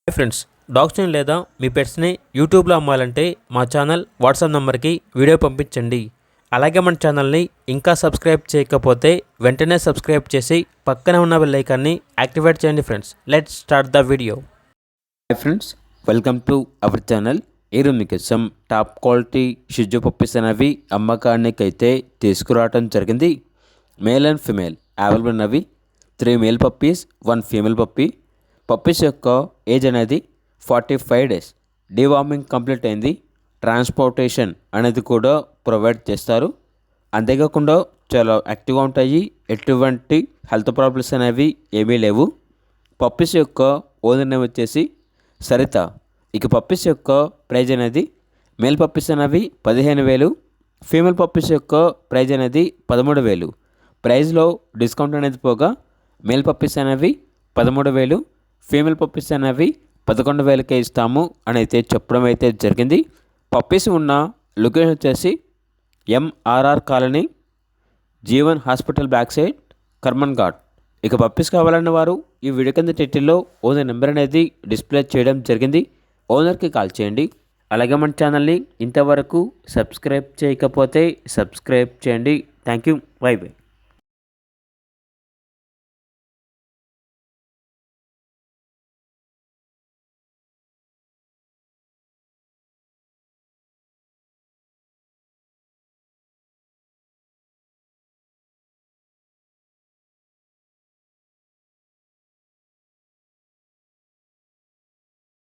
Hi friends, డాగ్స్ని లేదా మీ పెట్స్ని యూట్యూబ్లో అమ్మాలంటే మా ఛానల్ వాట్సాప్ నెంబర్కి వీడియో పంపించండి. అలాగే మన ఛానల్ని ఇంకా సబ్స్క్రైబ్ చేయకపోతే వెంటనే సబ్స్క్రైబ్ చేసి పక్కనే ఉన్న బెల్ ఐకాన్ని యాక్టివేట్ చేయండి. Friends, let's start the video. Hi friends, welcome to our channel. ఈరోజు మీకోసం టాప్ క్వాలిటీ షిజు పప్పీస్ అనేవి అమ్మకానికి అయితే తీసుకురావడం జరిగింది. మేల్ అండ్ ఫిమేల్ అవైలబుల్ ఉన్నవి. 3 male puppies, 1 female puppy. Puppies యొక్క ఏజ్ అనేది 45 డేస్. డీవార్మింగ్ కంప్లీట్ అయింది. ట్రాన్స్పోర్టేషన్ అనేది కూడా ప్రొవైడ్ చేస్తారు. అంతేకాకుండా చాలా యాక్టివ్గా ఉంటాయి. ఎటువంటి హెల్త్ ప్రాబ్లమ్స్ అనేవి ఏమీ లేవు. పప్పీస్ యొక్క ఓనర్ నేమ్ వచ్చేసి సరిత. ఇక పప్పీస్ యొక్క ప్రైజ్ అనేది మేల్ పప్పీస్ అనేవి 15,000, ఫీమేల్ పప్పీస్ యొక్క ప్రైజ్ అనేది 13,000. ప్రైజ్లో డిస్కౌంట్ అనేది పోగా మేల్ పప్పీస్ అనేవి 13,000, ఫీమేల్ పప్పీస్ అనేవి 11,000కే ఇస్తాము అని అయితే చెప్పడం అయితే జరిగింది. పప్పీస్ ఉన్న లొకేషన్ వచ్చేసి MRR colony, Jeevan hospital back side, Karmanghat. ఇక పప్పీస్ కావాలన్న వారు ఈ వీడియో కింద టైటిల్లో ఓనర్ నెంబర్ అనేది డిస్ప్లే చేయడం జరిగింది. ఓనర్కి కాల్ చేయండి. అలాగే మన ఛానల్ని ఇంతవరకు సబ్స్క్రైబ్ చేయకపోతే సబ్స్క్రైబ్ చేయండి. Thank you. By by.